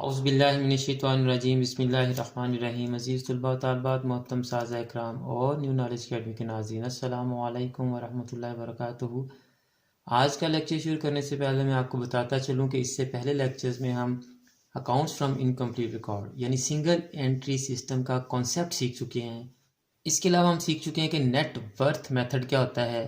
औज़ुबिल्लाहिमिनश्शैतानिर्रजीम बिस्मिल्लाहिर्रहमानिर्रहीम। अज़ीज़ तलबा व तालिबात, मोहतरम साज़ा इकराम और न्यू नॉलेज अकेडमी के नाज़रीन, अस्सलामु अलैकुम वरहमतुल्लाहि वबरकातुहू। आज का लेक्चर शुरू करने से पहले मैं आपको बताता चलूँ कि इससे पहले लेक्चर्स में हम अकाउंट्स फ्रॉम इनकम्प्लीट रिकॉर्ड यानी सिंगल एंट्री सिस्टम का कॉन्सेप्ट सीख चुके हैं। इसके अलावा हम सीख चुके हैं कि नेट वर्थ मेथड क्या होता है।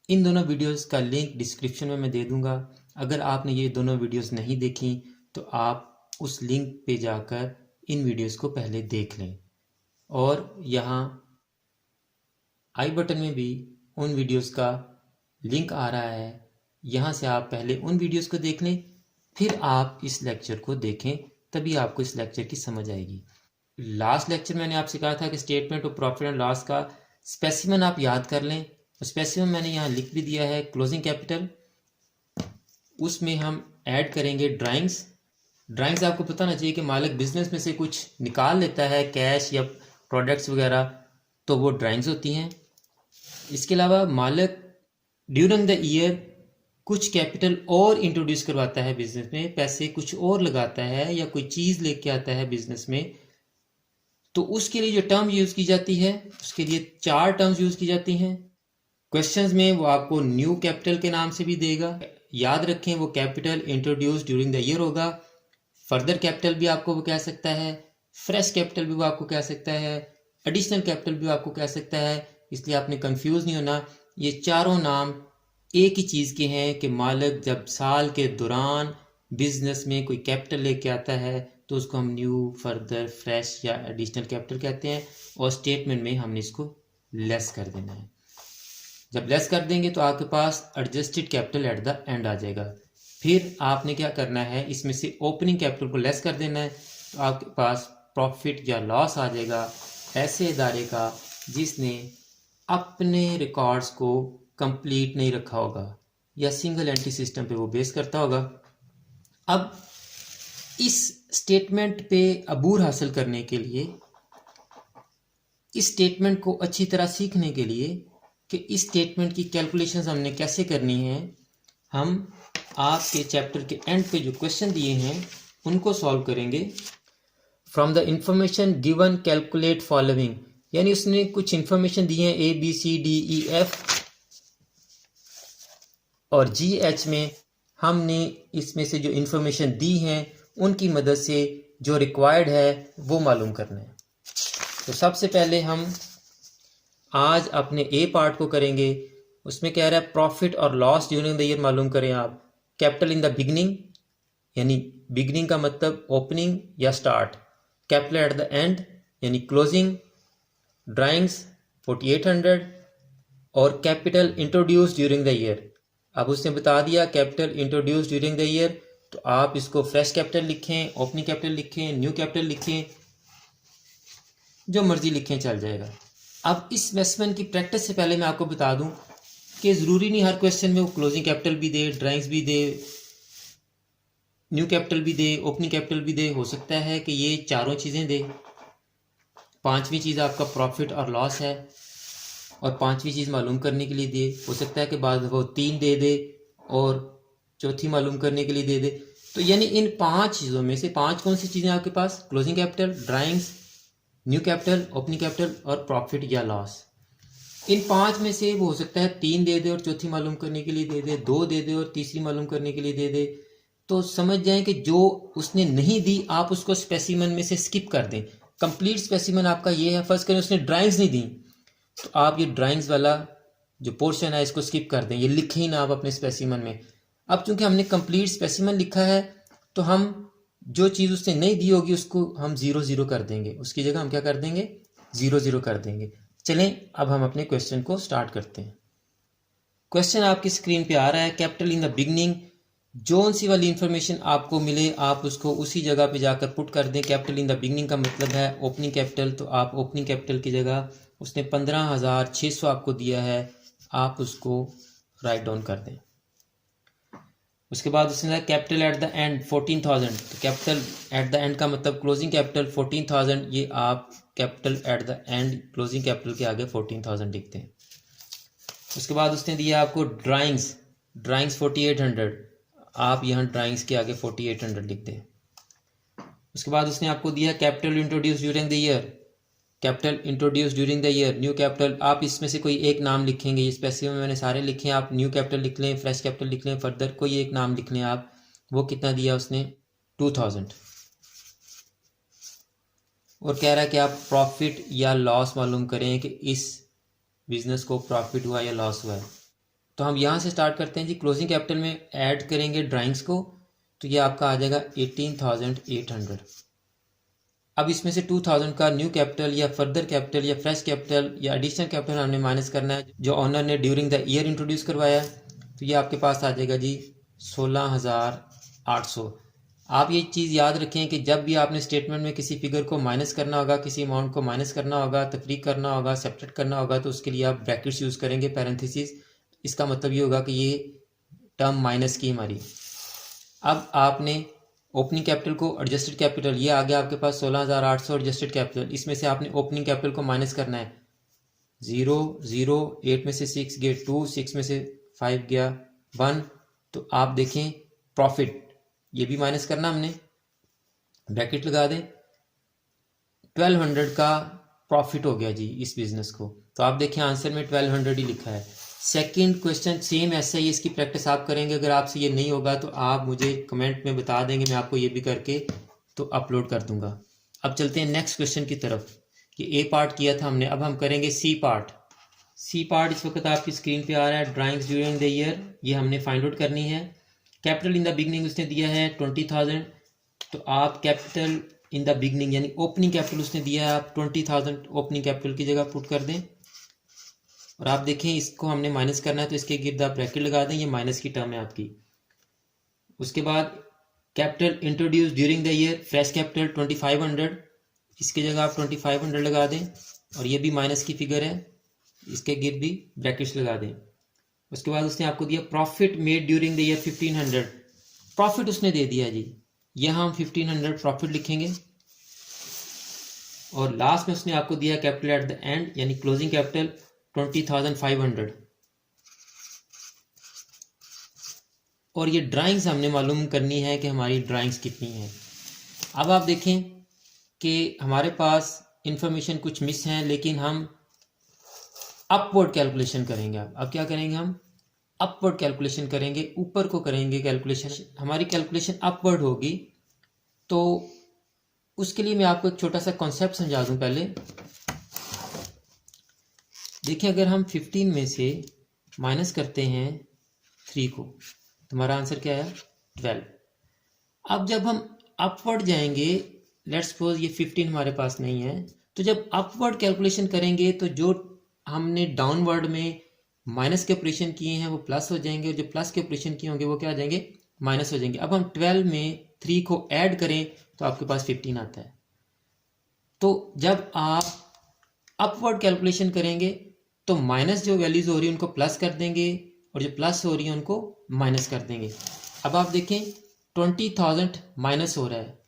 इन दोनों वीडियोस का लिंक डिस्क्रिप्शन में मैं दे दूंगा। अगर आपने ये दोनों वीडियोस नहीं देखी तो आप उस लिंक पे जाकर इन वीडियोस को पहले देख लें, और यहाँ आई बटन में भी उन वीडियोस का लिंक आ रहा है। यहाँ से आप पहले उन वीडियोस को देख लें, फिर आप इस लेक्चर को देखें, तभी आपको इस लेक्चर की समझ आएगी। लास्ट लेक्चर मैंने आपसे कहा था कि statement of profit and loss का स्पेसिमन आप याद कर लें। स्पेसिमन मैंने यहाँ लिख भी दिया है, क्लोजिंग कैपिटल। उसमें हम ऐड करेंगे ड्राइंग्स। ड्राइंग्स आपको पता होना चाहिए कि मालिक बिजनेस में से कुछ निकाल लेता है, कैश या प्रोडक्ट्स वगैरह, तो वो ड्राइंग्स होती हैं। इसके अलावा मालिक ड्यूरिंग द ईयर कुछ कैपिटल और इंट्रोड्यूस करवाता है बिजनेस में, पैसे कुछ और लगाता है या कोई चीज़ लेके आता है बिजनेस में, तो उसके लिए जो टर्म यूज़ की जाती है, उसके लिए 4 टर्म्स यूज़ की जाती हैं। क्वेश्चंस में वो आपको न्यू कैपिटल के नाम से भी देगा। याद रखें, वो capital introduce during the year होगा। फर्दर कैपिटल भी आपको वो कह सकता है, फ्रेश कैपिटल भी वो आपको कह सकता है, एडिशनल कैपिटल भी आपको कह सकता है। इसलिए आपने कंफ्यूज नहीं होना। ये चारों नाम एक ही चीज़ के हैं कि मालिक जब साल के दौरान बिजनेस में कोई कैपिटल लेके आता है तो उसको हम न्यू, फर्दर, फ्रेश या एडिशनल कैपिटल कहते हैं, और स्टेटमेंट में हमने इसको लेस कर देना है। जब लेस कर देंगे तो आपके पास adjusted capital at the end आ जाएगा। फिर आपने क्या करना है, इसमें से ओपनिंग कैपिटल को लेस कर देना है, तो आपके पास प्रॉफिट या लॉस आ जाएगा ऐसे इदारे का जिसने अपने रिकॉर्ड्स को कंप्लीट नहीं रखा होगा या सिंगल एंट्री सिस्टम पे वो बेस करता होगा। अब इस स्टेटमेंट पे अबूर हासिल करने के लिए, इस स्टेटमेंट को अच्छी तरह सीखने के लिए कि इस स्टेटमेंट की कैलकुलेशंस हमने कैसे करनी है, हम आपके चैप्टर के एंड पे जो क्वेश्चन दिए हैं उनको सॉल्व करेंगे। From the information given calculate following, यानी उसने कुछ इंफॉर्मेशन दी है ABCDEF और GH में हमने इसमें से जो इंफॉर्मेशन दी हैं उनकी मदद से जो रिक्वायर्ड है वो मालूम करना है। तो सबसे पहले हम आज अपने A पार्ट को करेंगे। उसमें कह रहा है प्रॉफिट और लॉस ड्यूरिंग द ईयर मालूम करें आप। कैपिटल इन द बिगनिंग, यानी बिगनिंग का मतलब ओपनिंग या start. Capital at the and यानी क्लोजिंग। ड्राइंग्स 4800 और capital introduce during the year. अब उसने बता दिया capital introduce during the year, तो आप इसको फ्रेश कैपिटल लिखें, ओपनिंग कैपिटल लिखें, न्यू कैपिटल लिखें, जो मर्जी लिखें चल जाएगा। अब इस स्पेसिमन की प्रैक्टिस से पहले मैं आपको बता दूं कि ज़रूरी नहीं हर क्वेश्चन में वो क्लोजिंग कैपिटल भी दे, ड्राइंग्स भी दे, न्यू कैपिटल भी दे, ओपनिंग कैपिटल भी दे। हो सकता है कि ये चारों चीज़ें दे। पांचवी चीज़ आपका प्रॉफिट और लॉस है, और पांचवी चीज़ मालूम करने के लिए दे। हो सकता है कि बाद वो 3 दे दे और चौथी मालूम करने के लिए दे दे। तो यानी इन 5 चीज़ों में से 5 कौन सी चीज़ें आपके पास? Closing capital, drawings, new capital, opening capital और प्रॉफिट या लॉस। इन 5 में से वो हो सकता है 3 दे दे और चौथी मालूम करने के लिए दे दे, 2 दे दे और तीसरी मालूम करने के लिए दे दे। तो समझ जाएं कि जो उसने नहीं दी आप उसको स्पेसिमन में से स्किप कर दें। कंप्लीट स्पेसिमन आपका ये है। फर्स्ट करें उसने ड्राइंग्स नहीं दी तो आप ये ड्राइंग्स वाला जो पोर्शन है इसको स्किप कर दें, ये लिखें ही ना आप अपने स्पेसिमन में। अब चूंकि हमने कंप्लीट स्पेसिमन लिखा है तो हम जो चीज़ उसने नहीं दी होगी उसको हम 0 कर देंगे, उसकी जगह हम क्या कर देंगे? 0 कर देंगे। चलें अब हम अपने क्वेश्चन को स्टार्ट करते हैं। क्वेश्चन आपकी स्क्रीन पे आ रहा है। कैपिटल इन द बिगनिंग, जो सी वाली इंफॉर्मेशन आपको मिले आप उसको उसी जगह पे जाकर पुट कर दें। कैपिटल इन द बिगनिंग का मतलब है ओपनिंग कैपिटल, तो आप ओपनिंग कैपिटल की जगह उसने 15,600 आपको दिया है, आप उसको राइट डाउन कर दें। उसके बाद उसने कैपिटल एट द एंड 14,000, तो कैपिटल एट द एंड का मतलब क्लोजिंग कैपिटल 14,000, ये आप capital at the and closing capital के आगे 14,000 लिखते हैं। उसके बाद उसने दिया आपको ड्राइंग्स 4800, आप यहाँ ड्राइंग्स के आगे 4800 लिखते हैं। उसके बाद उसने आपको दिया capital introduce during the year, capital introduce during the year, new capital. आप इसमें से कोई एक नाम लिखेंगे, ये स्पेसिफिक में मैंने सारे लिखे हैं, आप न्यू कैपिटल लिख लें, फ्रेश कैपिटल लिख लें, फर्दर कोई एक नाम लिख लें आप। वो कितना दिया उसने? 2000। और कह रहा है कि आप प्रॉफिट या लॉस मालूम करें कि इस बिजनेस को प्रॉफिट हुआ या लॉस हुआ है। तो हम यहाँ से स्टार्ट करते हैं जी। क्लोजिंग कैपिटल में ऐड करेंगे ड्राइंग्स को, तो ये आपका आ जाएगा 18,800। अब इसमें से 2000 का न्यू कैपिटल या फर्दर कैपिटल या फ्रेश कैपिटल या एडिशनल कैपिटल हमने माइनस करना है जो ऑनर ने ड्यूरिंग द ईयर इंट्रोड्यूस करवाया है। तो ये आपके पास आ जाएगा जी 16,800। आप ये चीज़ याद रखें कि जब भी आपने स्टेटमेंट में किसी फिगर को माइनस करना होगा, किसी अमाउंट को माइनस करना होगा, तफरीक करना होगा, सेपरेट करना होगा, तो उसके लिए आप ब्रैकेट्स यूज़ करेंगे, पैरेंथेसिस। इसका मतलब ये होगा कि ये टर्म माइनस की हमारी। अब आपने ओपनिंग कैपिटल को एडजस्टेड कैपिटल, ये आ गया आपके पास 16,800 एडजस्टेड कैपिटल। इसमें से आपने ओपनिंग कैपिटल को माइनस करना है। 0 0 8 में से 6 गए 2, 6 में से 5 गया 1। तो आप देखें प्रॉफिट, ये भी माइनस करना हमने, ब्रैकेट लगा दें। 1200 का प्रॉफिट हो गया जी इस बिजनेस को। तो आप देखें आंसर में 1200 ही लिखा है। सेकंड क्वेश्चन सेम ऐसा ही, इसकी प्रैक्टिस आप करेंगे। अगर आपसे ये नहीं होगा तो आप मुझे कमेंट में बता देंगे, मैं आपको ये भी करके तो अपलोड कर दूंगा। अब चलते हैं नेक्स्ट क्वेश्चन की तरफ। ये ए पार्ट किया था हमने, अब हम करेंगे सी पार्ट। सी पार्ट इस वक्त आपकी स्क्रीन पे आ रहा है। ड्राइंग्स ड्यूरिंग द ईयर, ये हमने फाइंड आउट करनी है। कैपिटल इन द बिगनिंग उसने दिया है 20,000, तो आप कैपिटल इन द बिगनिंग यानी ओपनिंग कैपिटल उसने दिया है, आप 20,000 ओपनिंग कैपिटल की जगह पुट कर दें। और आप देखें इसको हमने माइनस करना है, तो इसके गिर्द आप ब्रैकेट लगा दें, ये माइनस की टर्म है आपकी। उसके बाद capital introduce during the year, fresh capital 2500, इसकी जगह आप 2500 लगा दें, और ये भी माइनस की फिगर है, इसके गिर्द भी ब्रैकेट्स लगा दें। उसके बाद उसने आपको दिया profit made during the year 1500, profit उसने दे दिया जी, यहाँ हम 1500 प्रॉफिट लिखेंगे। और लास्ट में उसने आपको दिया कैपिटल एट द एंड यानी क्लोजिंग कैपिटल 20,500। और ये ड्राइंग्स हमने मालूम करनी है कि हमारी ड्राइंग्स कितनी है। अब आप देखें कि हमारे पास इंफॉर्मेशन कुछ मिस हैं, लेकिन हम अपवर्ड कैलकुलेशन करेंगे। अब क्या करेंगे? हम अपवर्ड कैलकुलेशन करेंगे, ऊपर को करेंगे कैलकुलेशन। हमारी कैलकुलेशन अपवर्ड होगी, तो उसके लिए मैं आपको एक छोटा सा कॉन्सेप्ट समझा दूं पहले। देखिए, अगर हम 15 में से माइनस करते हैं 3 को, तो हमारा आंसर क्या है? 12। अब जब हम अपवर्ड जाएंगे, लेट्स सपोज ये 15 हमारे पास नहीं है, तो जब अपवर्ड कैलकुलेशन करेंगे तो जो हमने डाउनवर्ड में माइनस के ऑपरेशन किए हैं वो प्लस हो जाएंगे, और जो प्लस के ऑपरेशन किए होंगे वो क्या हो जाएंगे? माइनस हो जाएंगे। अब हम 12 में 3 को ऐड करें तो आपके पास 15 आता है। तो जब आप अपवर्ड कैलकुलेशन करेंगे तो माइनस जो वैल्यूज हो रही है उनको प्लस कर देंगे, और जो प्लस हो रही है उनको माइनस कर देंगे। अब आप देखें 20,000 माइनस हो रहा है,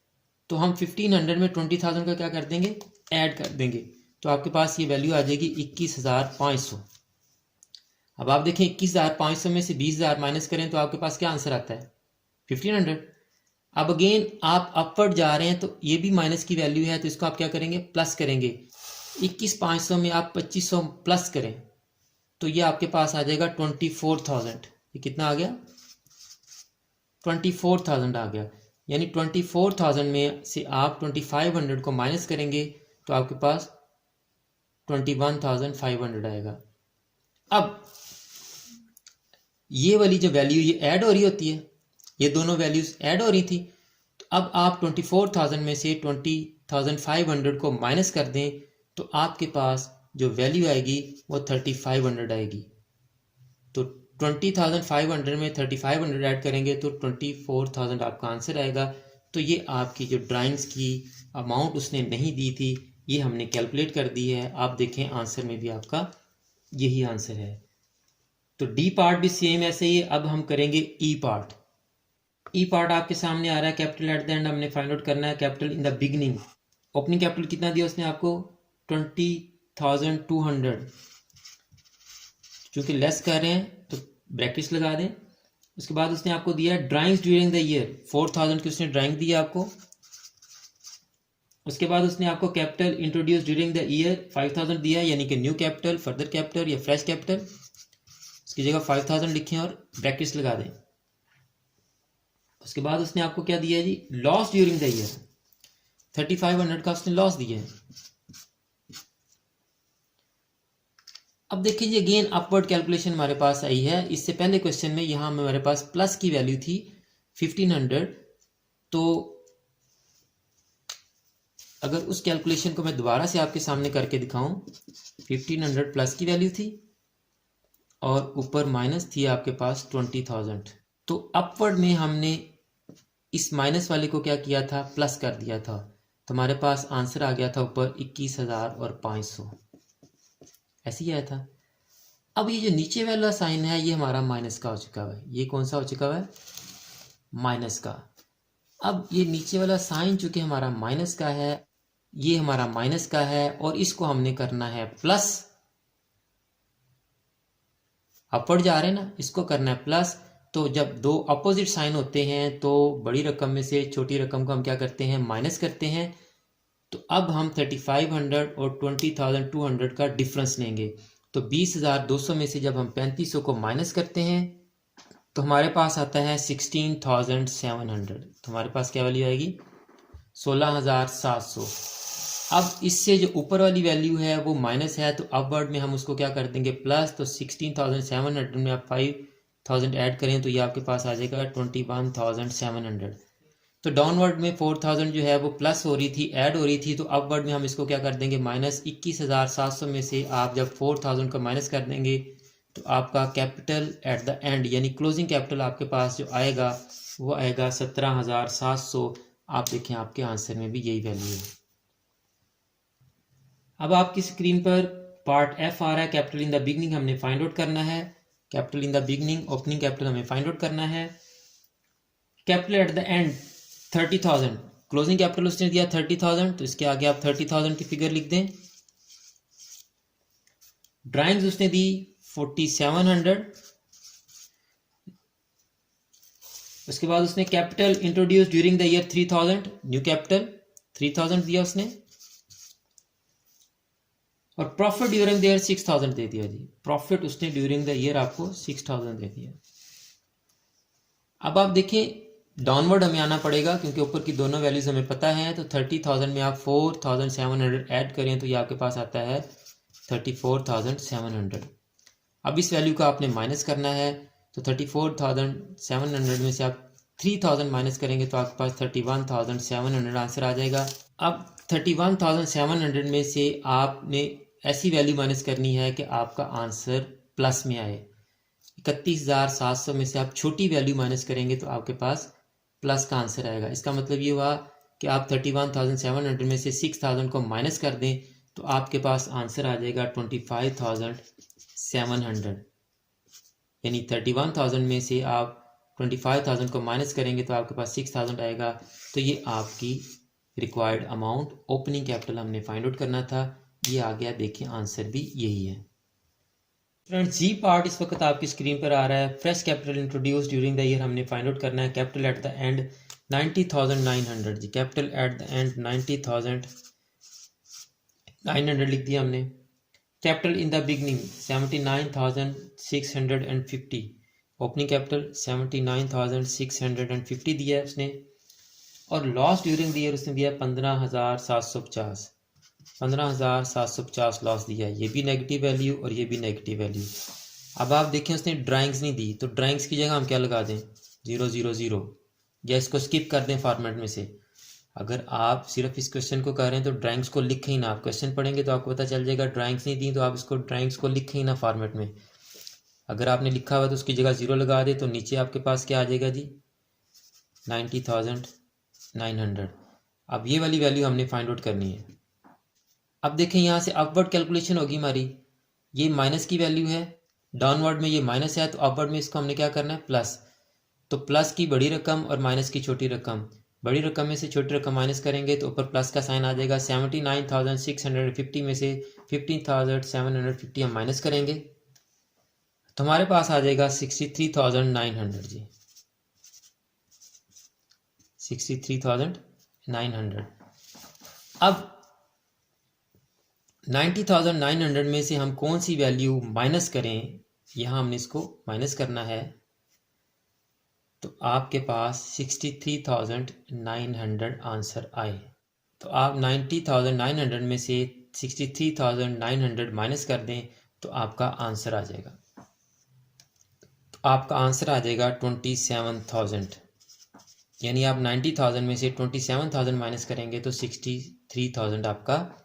तो हम 1500 में 20,000 का क्या कर देंगे? ऐड कर देंगे, तो आपके पास ये वैल्यू आ जाएगी 21,500। अब आप देखें 21,500 में से 20,000 माइनस करें तो आपके पास क्या आंसर आता है? 1500। अब अगेन आप अपवर्ड जा रहे हैं तो ये भी माइनस की वैल्यू है, तो इसको आप क्या करेंगे? प्लस करेंगे। 21,500 में आप 2500 प्लस करें तो ये आपके पास आ जाएगा 24,000। ये कितना आ गया? 24,000 आ गया। यानी 24,000 में से आप 2500 को माइनस करेंगे तो आपके पास 21,500 आएगा। अब ये वाली जो वैल्यू ये ऐड हो रही होती है, ये दोनों वैल्यूज ऐड हो रही थी, तो अब आप 24,000 में से 20,500 को माइनस कर दें तो आपके पास जो वैल्यू आएगी वो 3,500 आएगी। तो 20,500 में 3,500 ऐड करेंगे तो 24,000 आपका आंसर आएगा। तो ये आपकी जो ड्राइंग्स की अमाउंट उसने नहीं दी थी, ये हमने कैलकुलेट कर दी है। आप देखें आंसर में भी आपका यही आंसर है। तो डी पार्ट भी सेम ऐसे ही है। अब हम करेंगे ई पार्ट। ई पार्ट आपके सामने आ रहा है, कैपिटल एट द एंड हमने फाइंड आउट करना है। Capital in the beginning, opening capital कितना दिया उसने आपको? 20,200। चूंकि लेस कर रहे हैं तो ब्रैकेट्स लगा दें। उसके बाद उसने आपको दिया ड्राइंग्स ड्यूरिंग द ईयर, 4,000 की उसने ड्राइंग दी आपको। उसके बाद उसने आपको capital introduce during the year 5000 दिया है, यानी कि न्यू कैपिटल, फर्दर कैपिटल या फ्रेश कैपिटल। उसकी जगह 5000 लिखें और ब्रैकेट्स लगा दें। उसके बाद उसने आपको क्या दिया है जी, लॉस ड्यूरिंग द ईयर 3500 का उसने लॉस दिया है। अब देखिए जी, अगेन अपवर्ड कैलकुलेशन हमारे पास आई है। इससे पहले क्वेश्चन में यहाँ हमारे पास प्लस की वैल्यू थी 1500, तो अगर उस कैलकुलेशन को मैं दोबारा से आपके सामने करके दिखाऊं, 1500 प्लस की वैल्यू थी और ऊपर माइनस थी आपके पास 20,000। तो अपवर्ड में हमने इस माइनस वाले को क्या किया था, प्लस कर दिया था, तो हमारे पास आंसर आ गया था ऊपर 21,500, ऐसे ही आया था। अब ये जो नीचे वाला साइन है ये हमारा माइनस का हो चुका है। ये कौन सा हो चुका है, माइनस का। अब ये नीचे वाला साइन चूंकि हमारा माइनस का है, ये हमारा माइनस का है और इसको हमने करना है प्लस। अपवर्ड जा रहे हैं ना, इसको करना है प्लस। तो जब दो अपोजिट साइन होते हैं तो बड़ी रकम में से छोटी रकम को हम क्या करते हैं, माइनस करते हैं। तो अब हम 3500 और 20,200 का डिफरेंस लेंगे। तो 20,200 में से जब हम 3500 को माइनस करते हैं तो हमारे पास आता है 16,700। तो हमारे पास क्या वैल्यू आएगी, 16,700। अब इससे जो ऊपर वाली वैल्यू है वो माइनस है, तो अपवर्ड में हम उसको क्या कर देंगे, प्लस। तो 16,700 में आप 5,000 ऐड करें तो ये आपके पास आ जाएगा 21,700। तो डाउनवर्ड में 4,000 जो है वो प्लस हो रही थी, ऐड हो रही थी, तो अपवर्ड में हम इसको क्या कर देंगे, माइनस। 21,700 में से आप जब 4,000 को माइनस कर देंगे तो आपका कैपिटल एट द एंड यानी क्लोजिंग कैपिटल आपके पास जो आएगा वो आएगा 17,700। आप देखें आपके आंसर में भी यही वैल्यू है। अब आपकी स्क्रीन पर पार्ट एफ आ रहा है, कैपिटल इन द बिगनिंग हमने फाइंड आउट करना है। Capital in the beginning, opening capital हमें फाइंड आउट करना है। Capital at the and 30,000, closing capital उसने दिया 30,000, तो इसके आगे आप 30,000 की फिगर लिख दें। ड्राइंग्स उसने दी 4700। उसके बाद उसने capital introduce during the year 3000, new capital 3000 दिया उसने। और प्रॉफिट ड्यूरिंग द ईयर 6,000 दे दिया जी। प्रॉफिट उसने ड्यूरिंग द ईयर आपको 6,000 दे दिया। अब आप देखें डाउनवर्ड हमें आना पड़ेगा क्योंकि ऊपर की दोनों वैल्यूज हमें पता है। तो 30,000 में आप 4,700 ऐड करें तो ये आपके पास आता है 34,700। अब इस वैल्यू का आपने माइनस करना है। तो 34,700 में से आप 3,000 माइनस करेंगे तो आपके पास 31,700 आंसर आ जाएगा। अब 31,700 में से आपने ऐसी वैल्यू माइनस करनी है कि आपका आंसर प्लस में आए। 31,700 में से आप छोटी वैल्यू माइनस करेंगे तो आपके पास प्लस का आंसर आएगा। इसका मतलब ये हुआ कि आप 31,700 में से 6,000 को माइनस कर दें तो आपके पास आंसर आ जाएगा 25,700। यानी 31,000 में से आप 25,000 को माइनस करेंगे तो आपके पास 6,000 आएगा। तो ये आपकी रिक्वायर्ड अमाउंट ओपनिंग कैपिटल हमने फाइंड आउट करना था। ये आ गया, देखिए आंसर भी यही है। फ्रेंड्स जी पार्ट इस वक्त आपकी स्क्रीन पर आ रहा है। Fresh capital introduce during the year हमने फाइंड आउट करना है। कैपिटल एट द एंड 90,900 जी। कैपिटल एट द एंड 90,900 लिख दिया हमने। Capital in the beginning 79,650। Opening capital 79,650 दिया है उसने। और लॉस ड्यूरिंग द ईयर उसने दिया 15,750। 15,750 लॉस दिया है। ये भी नेगेटिव वैल्यू और ये भी नेगेटिव वैल्यू। अब आप देखें उसने ड्राइंग्स नहीं दी तो ड्राइंग्स की जगह हम क्या लगा दें, 000, या इसको स्किप कर दें फॉर्मेट में से। अगर आप सिर्फ इस क्वेश्चन को कर रहे हैं तो ड्राइंग्स को लिखें ही ना। आप क्वेश्चन पढ़ेंगे तो आपको पता चल जाएगा। ड्राइंग्स नहीं दी तो आप इसको ड्राइंग्स को लिखें ही ना फॉर्मेट में। अगर आपने लिखा हुआ तो उसकी जगह 0 लगा दे तो नीचे आपके पास क्या आ जाएगा जी, 90,900। अब ये वाली वैल्यू हमने फाइंड आउट करनी है। अब देखें यहाँ से अपवर्ड कैलकुलेशन होगी हमारी। ये माइनस की वैल्यू है, डाउनवर्ड में ये माइनस है, तो अपवर्ड में इसको हमने क्या करना है, प्लस। तो प्लस की बड़ी रकम और माइनस की छोटी रकम। बड़ी रकम में से छोटी रकम माइनस करेंगे तो ऊपर प्लस का साइन आ जाएगा। 79,650 में से 15,750 हम माइनस करेंगे तो हमारे पास आ जाएगा 63,900 जी। 63,900। अब 90,900 में से हम कौन सी वैल्यू माइनस करें, यहाँ हमने इसको माइनस करना है, तो आपके पास 63,900 आंसर आए। तो आप 90,900 में से 63,900 माइनस कर दें तो आपका आंसर आ जाएगा। तो आपका आंसर आ जाएगा 27,000। यानी आप 90,000 में से 27,000 माइनस करेंगे तो 63,000 आपका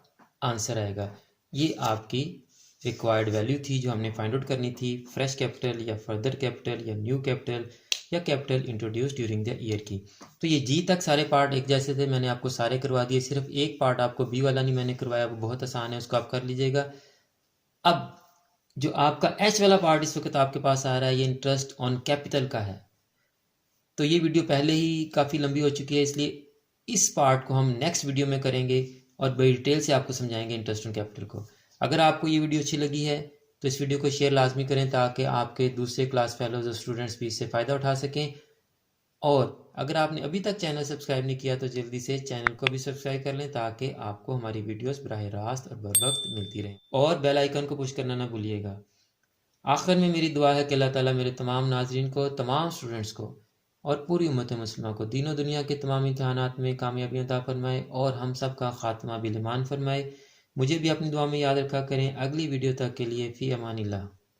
आंसर आएगा। ये आपकी रिक्वायर्ड वैल्यू थी जो हमने फाइंड आउट करनी थी, फ्रेश कैपिटल या फर्दर कैपिटल या न्यू कैपिटल या capital introduce during the year की। तो ये जी तक सारे पार्ट एक जैसे थे, मैंने आपको सारे करवा दिए, सिर्फ एक पार्ट आपको बी वाला नहीं मैंने करवाया, वो बहुत आसान है, उसको आप कर लीजिएगा। अब जो आपका एच वाला पार्ट इस वक्त आपके पास आ रहा है, ये इंटरेस्ट ऑन कैपिटल का है। तो ये वीडियो पहले ही काफ़ी लंबी हो चुकी है, इसलिए इस पार्ट को हम नेक्स्ट वीडियो में करेंगे और बड़ी डिटेल से आपको समझाएंगे इंटरेस्ट ऑन कैपिटल को। अगर आपको ये वीडियो अच्छी लगी है तो इस वीडियो को शेयर लाजमी करें ताकि आपके दूसरे क्लास फेलोज और स्टूडेंट्स भी इससे फ़ायदा उठा सकें। और अगर आपने अभी तक चैनल सब्सक्राइब नहीं किया तो जल्दी से चैनल को भी सब्सक्राइब कर लें ताकि आपको हमारी वीडियोस बराह रास्त और बर वक्त मिलती रहें, और बेल आइकन को पुश करना ना भूलिएगा। आखिर में मेरी दुआ है कि अल्लाह ताला मेरे तमाम नाजरीन को, तमाम स्टूडेंट्स को और पूरी उम्मत मुस्लिमा को दीनों दुनिया के तमाम इम्तहानात में कामयाबी अता फरमाए और हम सब का खात्मा बिल ईमान फरमाए। मुझे भी अपनी दुआ में याद रखा करें। अगली वीडियो तक के लिए फ़ी अमानिल्लाह।